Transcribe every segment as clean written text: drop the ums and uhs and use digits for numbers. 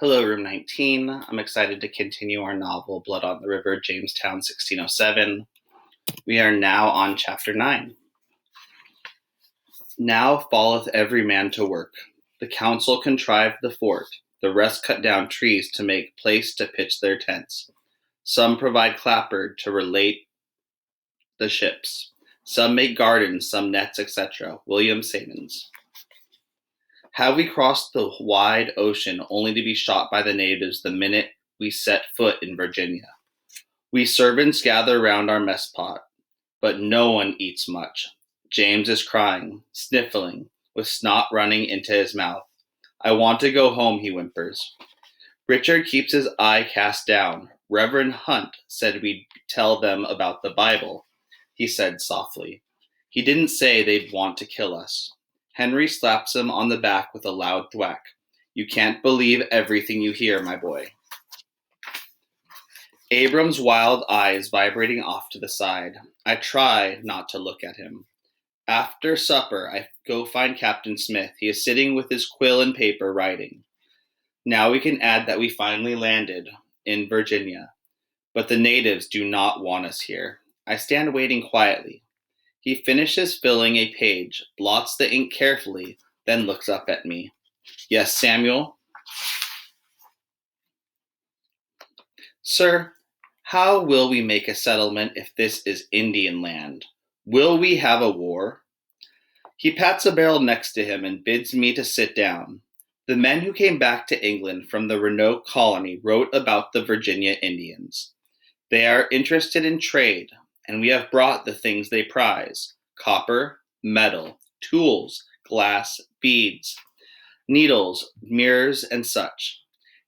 Hello, Room 19. I'm excited to continue our novel, Blood on the River, Jamestown, 1607. We are now on Chapter 9. Now falleth every man to work. The council contrived the fort. The rest cut down trees to make place to pitch their tents. Some provide clapboard to relate the ships. Some make gardens, some nets, etc. William Simmons. Have we crossed the wide ocean only to be shot by the natives the minute we set foot in Virginia? We servants gather round our mess pot, but no one eats much. James is crying, sniffling, with snot running into his mouth. I want to go home, he whimpers. Richard keeps his eye cast down. Reverend Hunt said we'd tell them about the Bible, he said softly. He didn't say they'd want to kill us. Henry slaps him on the back with a loud thwack. You can't believe everything you hear, my boy. Abram's wild eyes vibrating off to the side. I try not to look at him. After supper, I go find Captain Smith. He is sitting with his quill and paper writing. Now we can add that we finally landed in Virginia, but the natives do not want us here. I stand waiting quietly. He finishes filling a page, blots the ink carefully, then looks up at me. Yes, Samuel? Sir, how will we make a settlement if this is Indian land? Will we have a war? He pats a barrel next to him and bids me to sit down. The men who came back to England from the Roanoke colony wrote about the Virginia Indians. They are interested in trade, and we have brought the things they prize: copper, metal, tools, glass, beads, needles, mirrors, and such.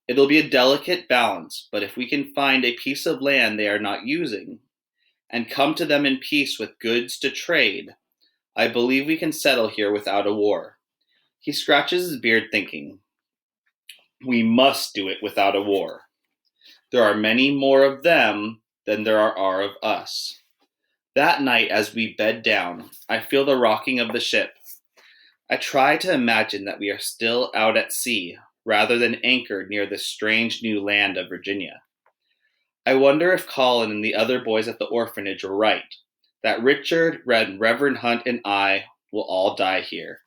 It'll be a delicate balance, but if we can find a piece of land they are not using, and come to them in peace with goods to trade, I believe we can settle here without a war. He scratches his beard thinking. We must do it without a war. There are many more of them than there are of us. That night, as we bed down, I feel the rocking of the ship. I try to imagine that we are still out at sea, rather than anchored near this strange new land of Virginia. I wonder if Colin and the other boys at the orphanage were right, that Richard, Reverend Hunt, and I will all die here.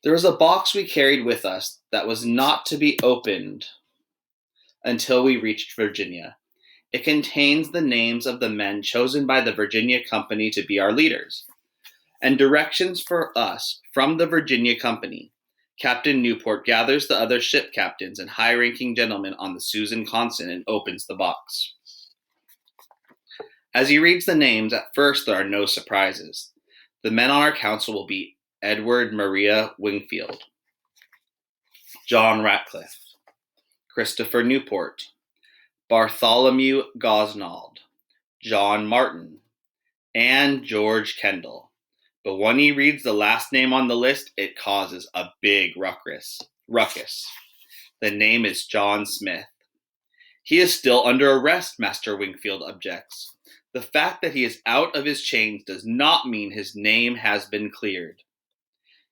There was a box we carried with us that was not to be opened until we reached Virginia. It contains the names of the men chosen by the Virginia Company to be our leaders, and directions for us from the Virginia Company. Captain Newport gathers the other ship captains and high-ranking gentlemen on the Susan Constant and opens the box. As he reads the names, at first there are no surprises. The men on our council will be Edward Maria Wingfield, John Ratcliffe, Christopher Newport, Bartholomew Gosnold, John Martin, and George Kendall. But when he reads the last name on the list, it causes a big ruckus. The name is John Smith. He is still under arrest, Master Wingfield objects. The fact that he is out of his chains does not mean his name has been cleared.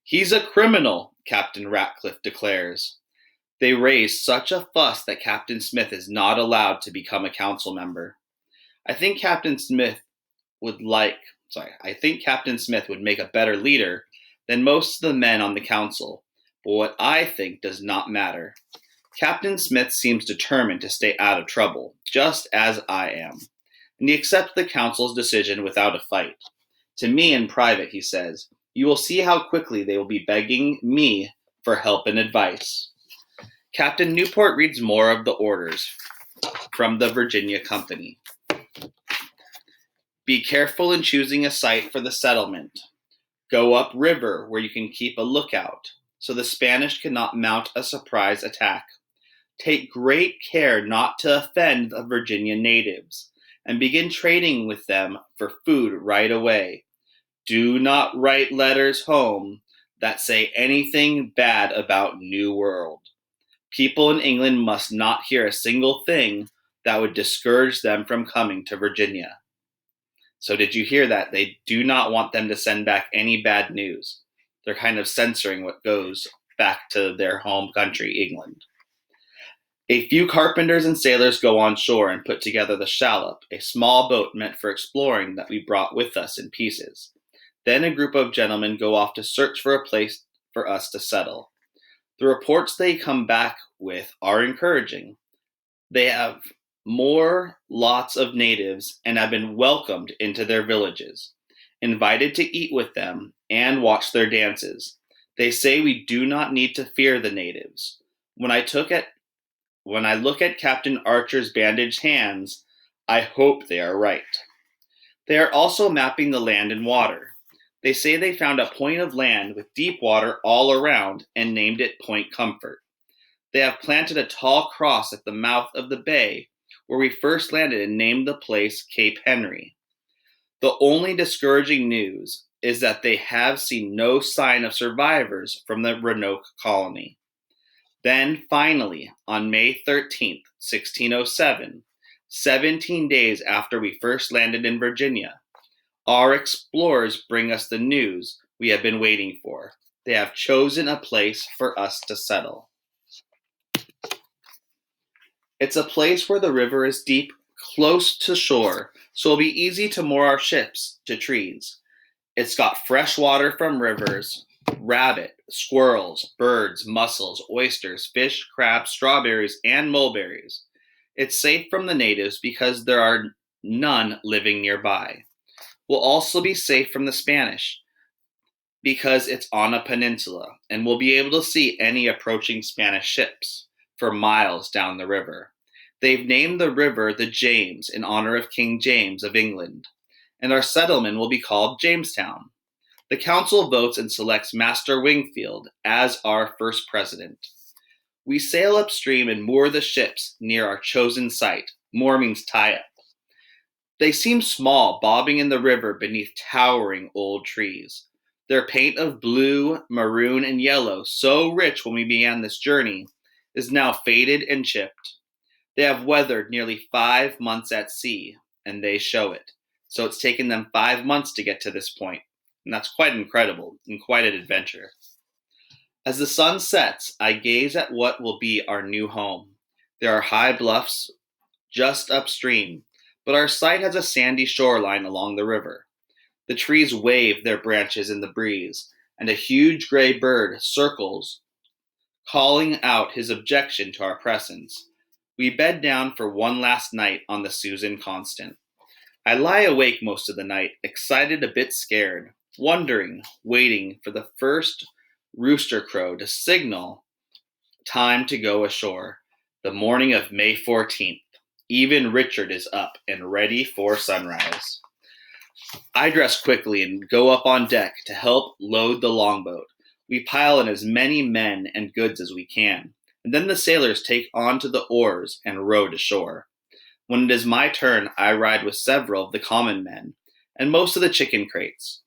He's a criminal, Captain Ratcliffe declares. They raise such a fuss that Captain Smith is not allowed to become a council member. I think Captain Smith would make a better leader than most of the men on the council, but what I think does not matter. Captain Smith seems determined to stay out of trouble, just as I am, and he accepts the council's decision without a fight. To me in private, he says, you will see how quickly they will be begging me for help and advice. Captain Newport reads more of the orders from the Virginia Company. Be careful in choosing a site for the settlement. Go up river where you can keep a lookout, so the Spanish cannot mount a surprise attack. Take great care not to offend the Virginia natives, and begin trading with them for food right away. Do not write letters home that say anything bad about New World. People in England must not hear a single thing that would discourage them from coming to Virginia. So did you hear that? They do not want them to send back any bad news. They're kind of censoring what goes back to their home country, England. A few carpenters and sailors go on shore and put together the shallop, a small boat meant for exploring that we brought with us in pieces. Then a group of gentlemen go off to search for a place for us to settle. The reports they come back with are encouraging. They have more lots of natives and have been welcomed into their villages, invited to eat with them and watch their dances. They say we do not need to fear the natives. When I look at Captain Archer's bandaged hands, I hope they are right. They are also mapping the land and water. They say they found a point of land with deep water all around and named it Point Comfort. They have planted a tall cross at the mouth of the bay where we first landed and named the place Cape Henry. The only discouraging news is that they have seen no sign of survivors from the Roanoke colony. Then, finally, on May 13th, 1607, 17 days after we first landed in Virginia, our explorers bring us the news we have been waiting for. They have chosen a place for us to settle. It's a place where the river is deep, close to shore, so it'll be easy to moor our ships to trees. It's got fresh water from rivers, rabbit, squirrels, birds, mussels, oysters, fish, crabs, strawberries, and mulberries. It's safe from the natives because there are none living nearby. We'll also be safe from the Spanish because it's on a peninsula, and we'll be able to see any approaching Spanish ships for miles down the river. They've named the river the James in honor of King James of England, and our settlement will be called Jamestown. The council votes and selects Master Wingfield as our first president. We sail upstream and moor the ships near our chosen site. Moor means tie up. They seem small, bobbing in the river beneath towering old trees. Their paint of blue, maroon, and yellow, so rich when we began this journey, is now faded and chipped. They have weathered nearly 5 months at sea, and they show it. So it's taken them 5 months to get to this point, and that's quite incredible and quite an adventure. As the sun sets, I gaze at what will be our new home. There are high bluffs just upstream, but our site has a sandy shoreline along the river. The trees wave their branches in the breeze, and a huge gray bird circles, calling out his objection to our presence. We bed down for one last night on the Susan Constant. I lie awake most of the night, excited, a bit scared, wondering, waiting for the first rooster crow to signal time to go ashore. The morning of May 14th. Even Richard is up and ready for sunrise. I dress quickly and go up on deck to help load the longboat. We pile in as many men and goods as we can, and then the sailors take on to the oars and row to shore. When it is my turn, I ride with several of the common men and most of the chicken crates.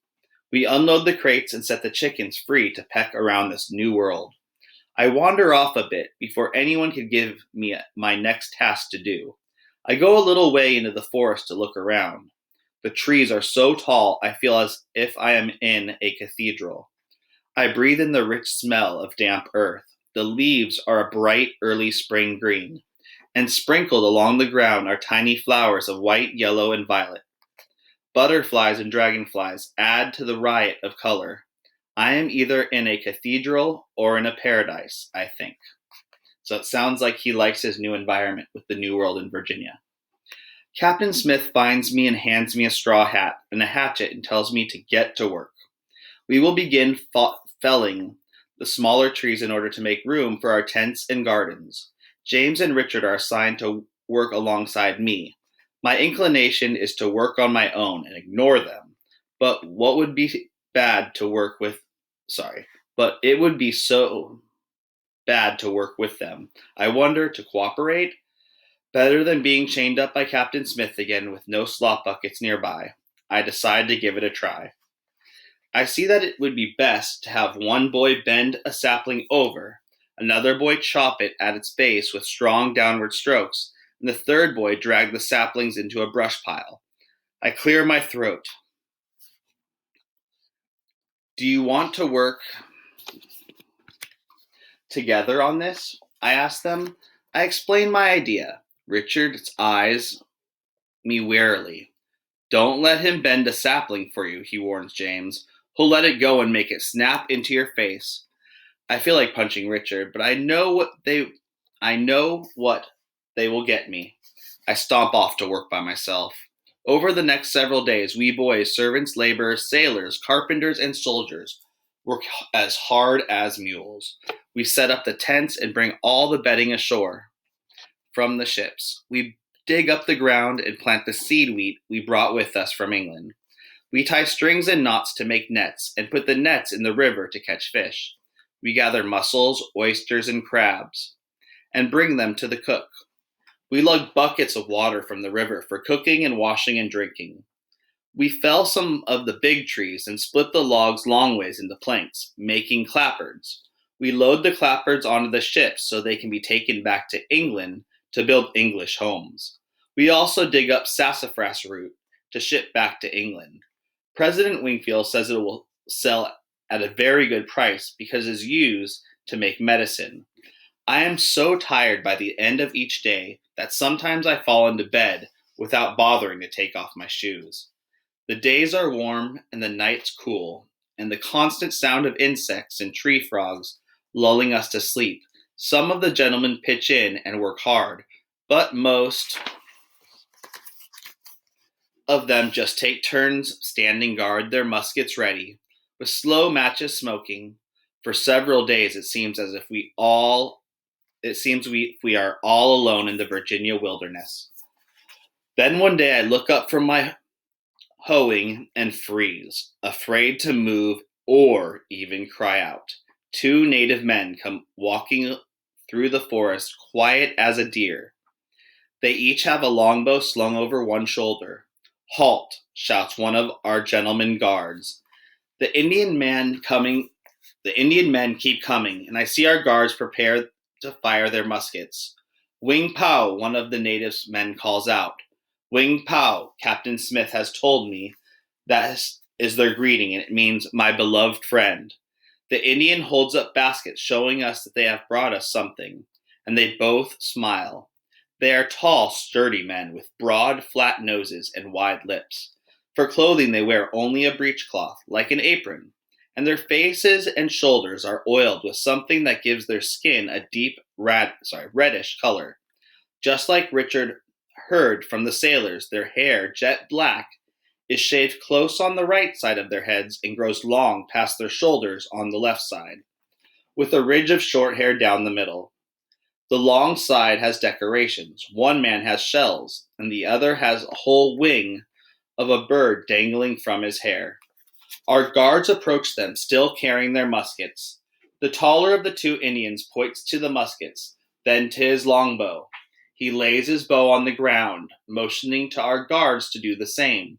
We unload the crates and set the chickens free to peck around this new world. I wander off a bit before anyone can give me my next task to do. I go a little way into the forest to look around. The trees are so tall I feel as if I am in a cathedral. I breathe in the rich smell of damp earth. The leaves are a bright early spring green, and sprinkled along the ground are tiny flowers of white, yellow, and violet. Butterflies and dragonflies add to the riot of color. I am either in a cathedral or in a paradise, I think. So it sounds like he likes his new environment with the New World in Virginia. Captain Smith finds me and hands me a straw hat and a hatchet and tells me to get to work. We will begin felling the smaller trees in order to make room for our tents and gardens. James and Richard are assigned to work alongside me. My inclination is to work on my own and ignore them, but what would be bad to work with? But it would be so bad to work with them. I wonder, to cooperate? Better than being chained up by Captain Smith again with no slop buckets nearby. I decide to give it a try. I see that it would be best to have one boy bend a sapling over, another boy chop it at its base with strong downward strokes, and the third boy drag the saplings into a brush pile. I clear my throat. Do you want to work together on this? I asked them. I explained my idea. Richard's eyes me warily. Don't let him bend a sapling for you, he warns James. He'll let it go and make it snap into your face. I feel like punching Richard, but I know what they will get me. I stomp off to work by myself. Over the next several days, we boys, servants, laborers, sailors, carpenters, and soldiers work as hard as mules. We set up the tents and bring all the bedding ashore from the ships. We dig up the ground and plant the seed wheat we brought with us from England. We tie strings and knots to make nets and put the nets in the river to catch fish. We gather mussels, oysters, and crabs and bring them to the cook. We lug buckets of water from the river for cooking and washing and drinking. We fell some of the big trees and split the logs long ways into planks, making clapboards. We load the clapboards onto the ships so they can be taken back to England to build English homes. We also dig up sassafras root to ship back to England. President Wingfield says it will sell at a very good price because it is used to make medicine. I am so tired by the end of each day that sometimes I fall into bed without bothering to take off my shoes. The days are warm and the nights cool, and the constant sound of insects and tree frogs lulling us to sleep. Some of the gentlemen pitch in and work hard, but most of them just take turns standing guard, their muskets ready, with slow matches smoking. For several days it seems as if we are all alone in the Virginia wilderness. Then one day I look up from my hoeing and freeze, afraid to move or even cry out. Two native men come walking through the forest, quiet as a deer. They each have a longbow slung over one shoulder. Halt, shouts one of our gentlemen guards. The Indian men keep coming, and I see our guards prepare to fire their muskets. Wing Pow, one of the natives' men calls out. Wing Pow, Captain Smith has told me that is their greeting, and it means my beloved friend. The Indian holds up baskets, showing us that they have brought us something, and they both smile. They are tall, sturdy men with broad, flat noses and wide lips. For clothing, they wear only a breechcloth, like an apron, and their faces and shoulders are oiled with something that gives their skin a deep reddish color. Just like Richard heard from the sailors, their hair, jet black, is shaved close on the right side of their heads and grows long past their shoulders on the left side, with a ridge of short hair down the middle. The long side has decorations. One man has shells, and the other has a whole wing of a bird dangling from his hair. Our guards approach them, still carrying their muskets. The taller of the two Indians points to the muskets, then to his longbow. He lays his bow on the ground, motioning to our guards to do the same.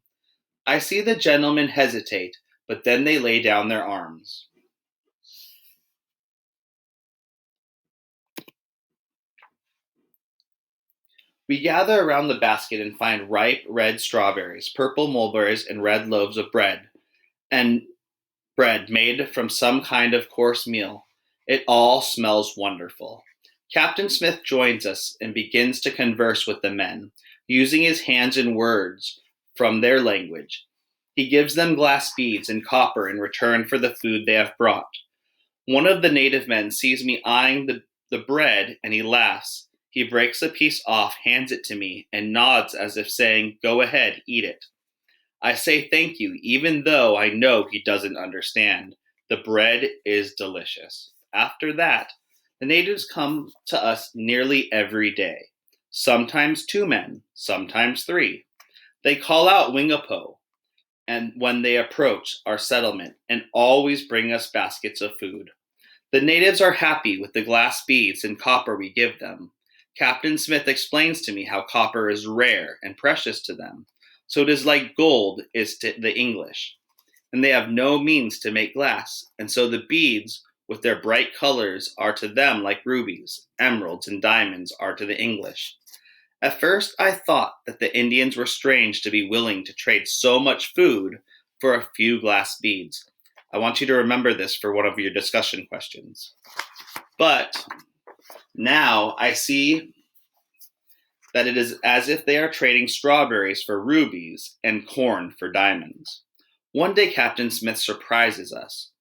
I see the gentlemen hesitate, but then they lay down their arms. We gather around the basket and find ripe red strawberries, purple mulberries, and red loaves of bread made from some kind of coarse meal. It all smells wonderful. Captain Smith joins us and begins to converse with the men, using his hands and words from their language. He gives them glass beads and copper in return for the food they have brought. One of the native men sees me eyeing the bread and he laughs. He breaks a piece off, hands it to me, and nods as if saying, "Go ahead, eat it." I say thank you, even though I know he doesn't understand. The bread is delicious. After that, the natives come to us nearly every day. Sometimes two men, sometimes three. They call out Wingapo, and when they approach our settlement, and always bring us baskets of food. The natives are happy with the glass beads and copper we give them. Captain Smith explains to me how copper is rare and precious to them, so it is like gold is to the English. And they have no means to make glass, and so the beads with their bright colors are to them like rubies, emeralds, and diamonds are to the English. At first I thought that the Indians were strange to be willing to trade so much food for a few glass beads. I want you to remember this for one of your discussion questions. But now I see that it is as if they are trading strawberries for rubies and corn for diamonds. One day Captain Smith surprises us.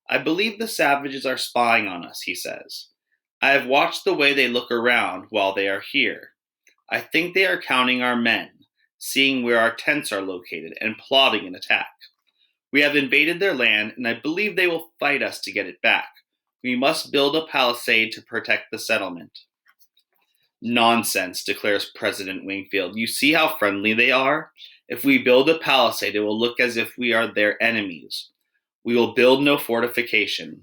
I believe the savages are spying on us, he says. I have watched the way they look around while they are here. I think they are counting our men, seeing where our tents are located, and plotting an attack. We have invaded their land, and I believe they will fight us to get it back. We must build a palisade to protect the settlement. Nonsense, declares President Wingfield. You see how friendly they are? If we build a palisade, it will look as if we are their enemies. We will build no fortification.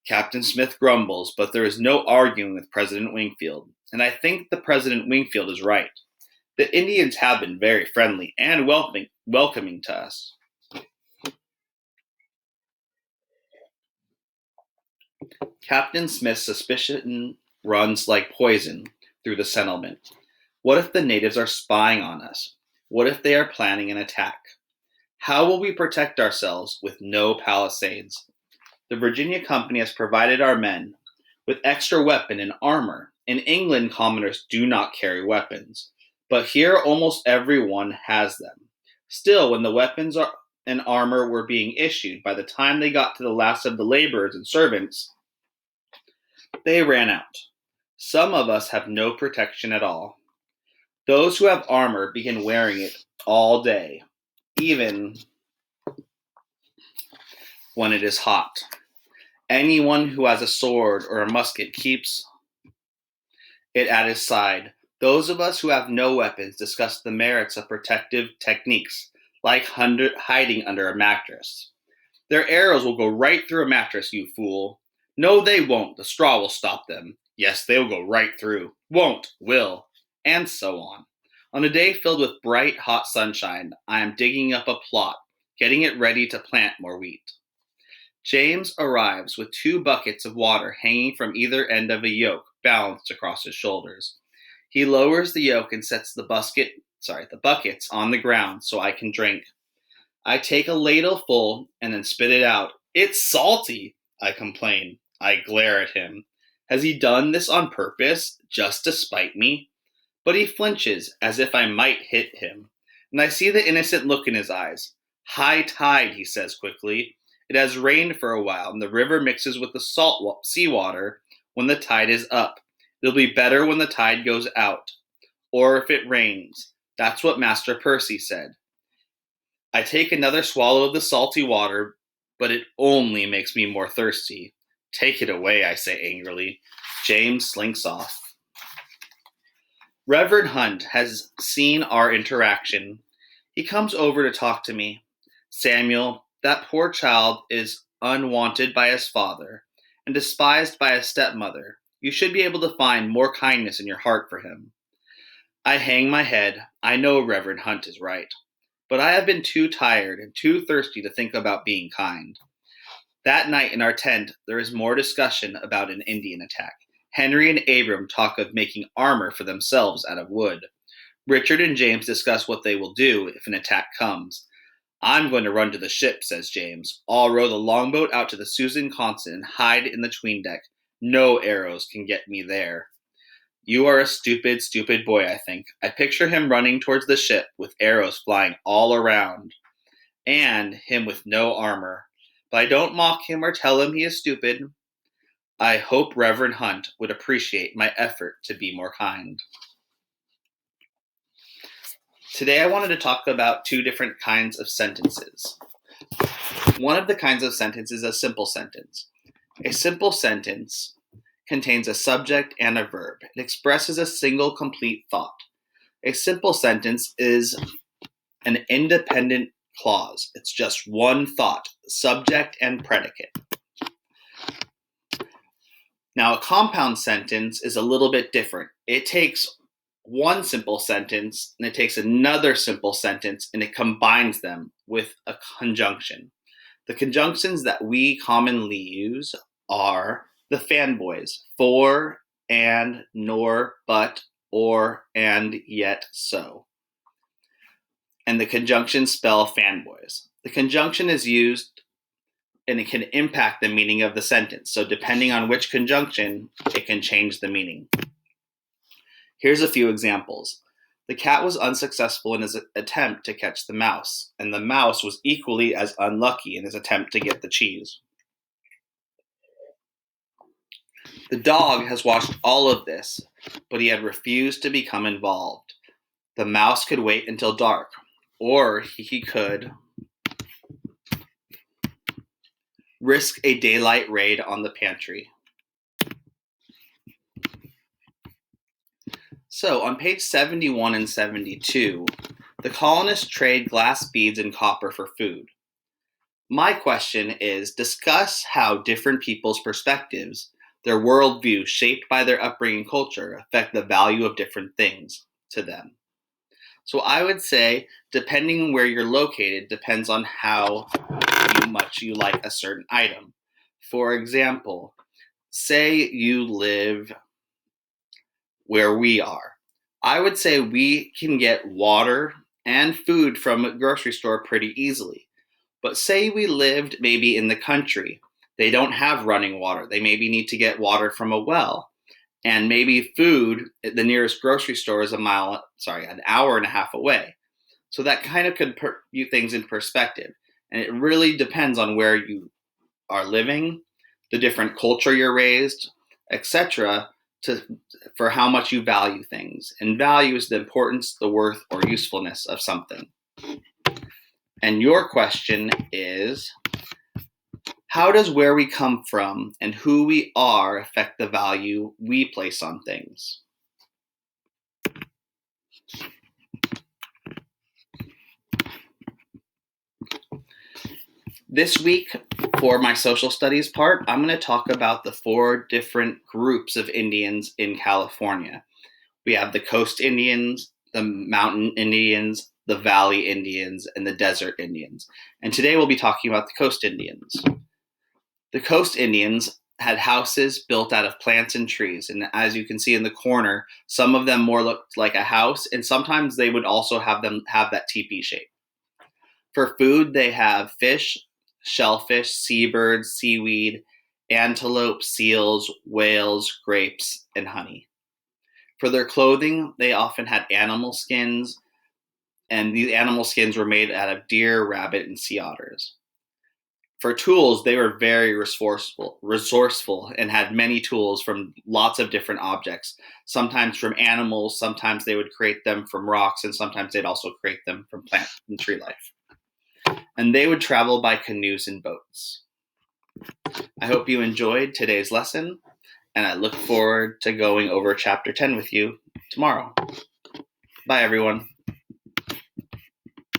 Captain Smith grumbles, but there is no arguing with President Wingfield, and I think the President Wingfield is right. The Indians have been very friendly and welcoming to us. Captain Smith's suspicion runs like poison through the settlement. What if the natives are spying on us? What if they are planning an attack? How will we protect ourselves with no palisades? The Virginia Company has provided our men with extra weapon and armor. In England, commoners do not carry weapons, but here almost everyone has them. Still, when the weapons and armor were being issued, by the time they got to the last of the laborers and servants, they ran out. Some of us have no protection at all. Those who have armor begin wearing it all day, even when it is hot. Anyone who has a sword or a musket keeps it at his side. Those of us who have no weapons discuss the merits of protective techniques, like hiding under a mattress. Their arrows will go right through a mattress, you fool. No, they won't. The straw will stop them. Yes, they'll go right through. Won't, will, and so on. On a day filled with bright, hot sunshine, I am digging up a plot, getting it ready to plant more wheat. James arrives with 2 buckets of water hanging from either end of a yoke balanced across his shoulders. He lowers the yoke and sets the buckets on the ground so I can drink. I take a ladle full and then spit it out. It's salty, I complain. I glare at him. Has he done this on purpose, just to spite me? But he flinches, as if I might hit him, and I see the innocent look in his eyes. High tide, he says quickly. It has rained for a while, and the river mixes with the salt seawater when the tide is up. It'll be better when the tide goes out, or if it rains. That's what Master Percy said. I take another swallow of the salty water, but it only makes me more thirsty. Take it away, I say angrily. James slinks off. Reverend Hunt has seen our interaction. He comes over to talk to me. Samuel, that poor child is unwanted by his father and despised by his stepmother. You should be able to find more kindness in your heart for him. I hang my head. I know Reverend Hunt is right. But I have been too tired and too thirsty to think about being kind. That night in our tent, there is more discussion about an Indian attack. Henry and Abram talk of making armor for themselves out of wood. Richard and James discuss what they will do if an attack comes. I'm going to run to the ship, says James. I'll row the longboat out to the Susan Constant and hide in the 'tween deck. No arrows can get me there. You are a stupid, stupid boy, I think. I picture him running towards the ship with arrows flying all around, and him with no armor. But I don't mock him or tell him he is stupid. I hope Reverend Hunt would appreciate my effort to be more kind. Today I wanted to talk about 2 different kinds of sentences. One of the kinds of sentences is a simple sentence. A simple sentence contains a subject and a verb. It expresses a single complete thought. A simple sentence is an independent clause. It's just one thought, subject and predicate. Now, a compound sentence is a little bit different. It takes one simple sentence and it takes another simple sentence and it combines them with a conjunction. The conjunctions that we commonly use are the fanboys: for, and, nor, but, or, and, yet, so. And the conjunctions spell fanboys. The conjunction is used and it can impact the meaning of the sentence. So depending on which conjunction, it can change the meaning. Here's a few examples. The cat was unsuccessful in his attempt to catch the mouse, and the mouse was equally as unlucky in his attempt to get the cheese. The dog has watched all of this, but he had refused to become involved. The mouse could wait until dark, or he could risk a daylight raid on the pantry. So on page 71 and 72, the colonists trade glass beads and copper for food. My question is, discuss how different people's perspectives, their worldview shaped by their upbringing culture, affect the value of different things to them. So I would say, depending on where you're located, depends on how much you like a certain item. For example, say you live where we are. I would say we can get water and food from a grocery store pretty easily. But say we lived maybe in the country. They don't have running water. They maybe need to get water from a well. And maybe food, the nearest grocery store is an hour and a half away. So that kind of could put things in perspective. And it really depends on where you are living, the different culture you're raised, etc., for how much you value things. And value is the importance, the worth, or usefulness of something. And your question is, how does where we come from and who we are affect the value we place on things? This week, for my social studies part, I'm going to talk about the 4 different groups of Indians in California. We have the Coast Indians, the Mountain Indians, the Valley Indians, and the Desert Indians. And today we'll be talking about the Coast Indians. The Coast Indians had houses built out of plants and trees. And as you can see in the corner, some of them more looked like a house, and sometimes they would also have that teepee shape. For food, they have fish, shellfish, seabirds, seaweed, antelope, seals, whales, grapes, and honey. For their clothing, they often had animal skins, and these animal skins were made out of deer, rabbit, and sea otters. For tools, they were very resourceful, and had many tools from lots of different objects, sometimes from animals, sometimes they would create them from rocks, and sometimes they'd also create them from plant and tree life. And they would travel by canoes and boats. I hope you enjoyed today's lesson, and I look forward to going over chapter 10 with you tomorrow. Bye, everyone.